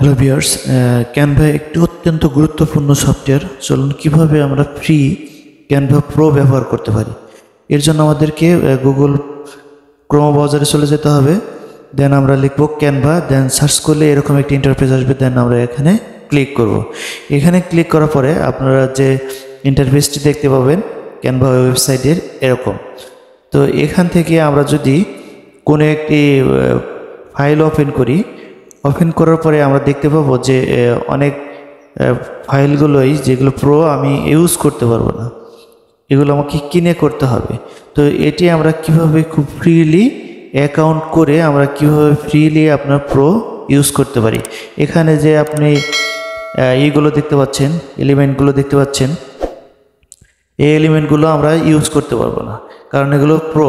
Hello viewers, Canva একটি অত্যন্ত গুরুত্বপূর্ণ সফটওয়্যার। চলুন কিভাবে আমরা ফ্রি ক্যানভা প্রো ব্যবহার করতে পারি। এর জন্য আমাদেরকে গুগল ক্রোম ব্রাউজারে চলে যেতে হবে। দেন আমরা লিখব ক্যানভা, দেন সার্চ করলে এরকম একটি ইন্টারফেস আসবে। দেন আমরা এখানে ক্লিক করব। এখানে ক্লিক করার পরে আপনারা যে ইন্টারফেসটি দেখতে পাবেন ক্যানভা ওয়েবসাইটের এরকম। তো এখান থেকে আমরা যদি কোনো একটি ফাইল ওপেন করি, ওপেন করার পরে আমরা দেখতে পাবো যে অনেক ফাইলগুলোই যেগুলো প্রো আমি ইউজ করতে পারবো না, এগুলো আমাকে কিনে করতে হবে। তো এটি আমরা কিভাবে খুব ফ্রিলি অ্যাকাউন্ট করে আমরা কিভাবে ফ্রিলি আপনার প্রো ইউজ করতে পারি। এখানে যে আপনি এইগুলো দেখতে পাচ্ছেন, এলিমেন্টগুলো দেখতে পাচ্ছেন, এই এলিমেন্টগুলো আমরা ইউজ করতে পারবো না, কারণ এগুলো প্রো।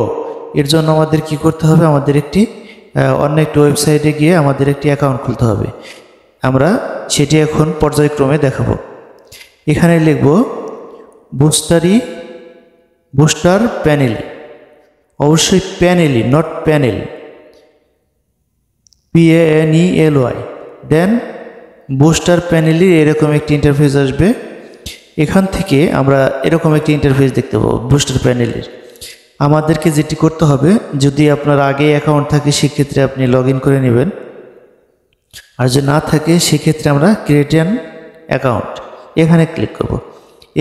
এর জন্য আমাদের কি করতে হবে, আমাদের একটি অন্য একটি ওয়েবসাইটে গিয়ে আমাদের একটি অ্যাকাউন্ট খুলতে হবে। আমরা সেটি এখন পর্যায়ক্রমে দেখাবো। এখানে লিখব বুস্টার প্যানেল, অবশ্যই প্যানেলই, not panel, PANELY। Then booster প্যানেলই এরকম একটি ইন্টারফেস আসবে। এখান থেকে আমরা এরকম একটি ইন্টারফেস দেখতে পাবো বুস্টার প্যানেলের। আমাদেরকে যেটি করতে হবে, যদি আপনার আগে অ্যাকাউন্ট থাকে সেক্ষেত্রে আপনি লগ ইন করে নেবেন, আর যদি না থাকে সেক্ষেত্রে আমরা ক্রিয়েট অ্যান অ্যাকাউন্ট এখানে ক্লিক করব।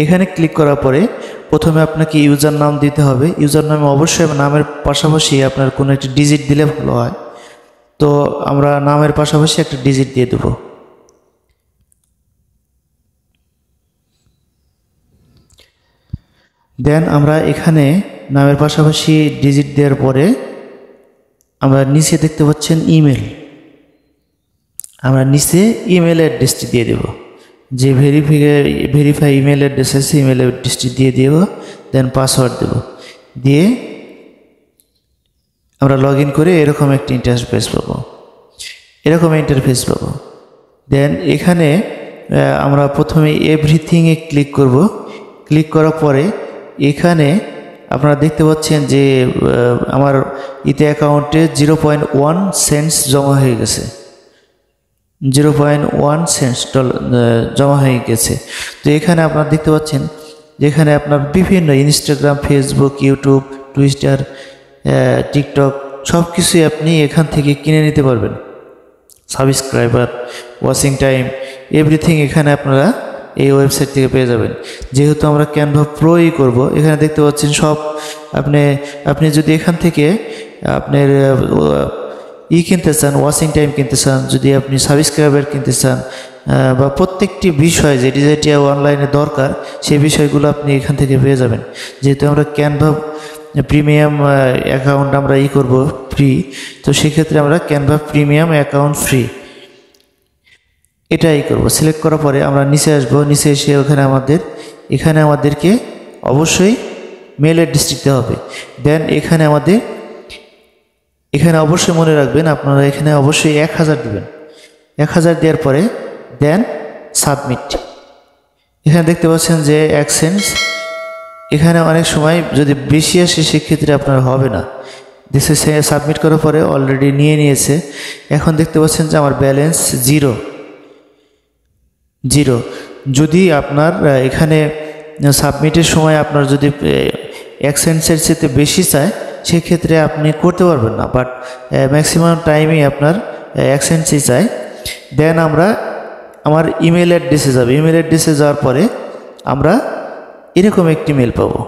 এখানে ক্লিক করার পরে প্রথমে আপনাকে ইউজার নাম দিতে হবে। ইউজার নামে অবশ্যই নামের পাশাপাশি আপনার কোনো একটি ডিজিট দিলে ভালো হয়। তো আমরা নামের পাশাপাশি একটা ডিজিট দিয়ে দেব। দেন আমরা এখানে নামের পাশাপাশি ডিজিট দেওয়ার পরে আমরা নিচে দেখতে পাচ্ছেন ইমেল, আমরা নিচে ইমেল অ্যাড্রেসটি দিয়ে দেব। যে ভেরিফাই ইমেল অ্যাড্রেস আছে ইমেল অ্যাড্রেসটি দিয়ে দেব। দেন পাসওয়ার্ড দেব, দিয়ে আমরা লগ ইন করে এরকম একটি ইন্টারফেস পাবো। দেন এখানে আমরা প্রথমে এভরিথিংয়ে ক্লিক করব। ক্লিক করার পরে এখানে আপনারা দেখতে পাচ্ছেন যে আমার ইতে অ্যাকাউন্টে 0.1 সেন্টস জমা হয়ে গেছে, 0.1 সেন্টস জমা হয়ে গেছে। তো এখানে আপনারা দেখতে পাচ্ছেন যেখানে আপনার বিভিন্ন Instagram, Facebook, YouTube, Twitter, TikTok সব কিছুই আপনি এখান থেকে কিনে নিতে পারবেন। সাবস্ক্রাইবার, ওয়াচিং টাইম, এভরিথিং এখানে আপনারা এই ওয়েবসাইট থেকে পেয়ে যাবেন। যেহেতু আমরা ক্যানভা প্রোই করব, এখানে দেখতে পাচ্ছেন সব আপনি যদি এখান থেকে আপনার কিনতে চান, ওয়াচিং টাইম কিনতে চান, যদি আপনি সাবস্ক্রাইবার কিনতে চান, বা প্রত্যেকটি বিষয় যেটি অনলাইনে দরকার সেই বিষয়গুলো আপনি এখান থেকে পেয়ে যাবেন। যেহেতু আমরা ক্যানভা প্রিমিয়াম অ্যাকাউন্ট আমরা করব ফ্রি, তো সেক্ষেত্রে আমরা ক্যানভা প্রিমিয়াম অ্যাকাউন্ট ফ্রি এটাই করব। সিলেক্ট করার পরে আমরা নিচে আসব। নিচে এসে এখানে আমাদেরকে অবশ্যই মেল অ্যাড্রেস দিতে হবে। দেন এখানে অবশ্যই মনে রাখবেন আপনারা এখানে অবশ্যই 1000 দিবেন। 1000 দেওয়ার পরে দেন সাবমিট। এখানে দেখতে পাচ্ছেন যে অ্যাকসেন্স, এখানে অনেক সময় যদি বেশি আসে সেক্ষেত্রে আপনার হবে না। দিস সাবমিট করার পরে অলরেডি নিয়েছে। এখন দেখতে পাচ্ছেন যে আমার ব্যালেন্স জিরো। যদি আপনার এখানে সাবমিটের সময় আপনার যদি অ্যাকসেন্সের চেয়ে বেশি চায় সেক্ষেত্রে আপনি করতে পারবেন না, বাট ম্যাক্সিমাম টাইমই আপনার অ্যাকসেন্সই চায়। দেন আমার ইমেল অ্যাড্রেসে যাবে। ইমেল অ্যাড্রেসে যাওয়ার পরে আমরা এরকম একটি মেল পাবো।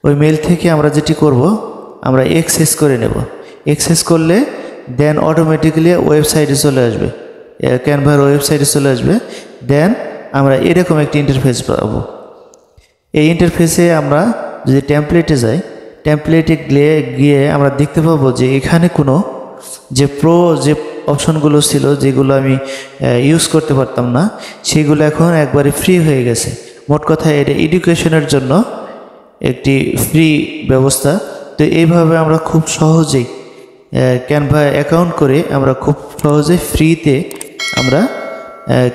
ওই মেল থেকে আমরা যেটি করব, আমরা অ্যাক্সেস করে নেব। অ্যাক্সেস করলে দেন অটোমেটিক্যালি ওয়েবসাইটে চলে আসবে, ক্যানভার ওয়েবসাইটে চলে আসবে। দেন আমরা এরকম একটি ইন্টারফেস পাবো। এই ইন্টারফেসে আমরা যদি টেমপ্লেটে যাই, টেমপ্লেটে গিয়ে আমরা দেখতে পাবো যে এখানে কোনো যে প্রো যে অপশনগুলো ছিল যেগুলো আমি ইউজ করতে পারতাম না, সেগুলো এখন একবারে ফ্রি হয়ে গেছে। মোট কথা এটা এডুকেশনের জন্য একটি ফ্রি ব্যবস্থা। তো এইভাবে আমরা খুব সহজেই ক্যানভা অ্যাকাউন্ট করে আমরা খুব সহজে ফ্রিতে আমরা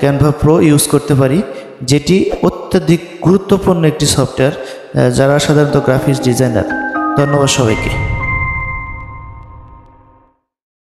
ক্যানভা প্রো ইউজ করতে পারি, যেটি অত্যধিক গুরুত্বপূর্ণ একটি সফটওয়্যার যারা সাধারণত গ্রাফিক্স ডিজাইনার। ধন্যবাদ সবাইকে।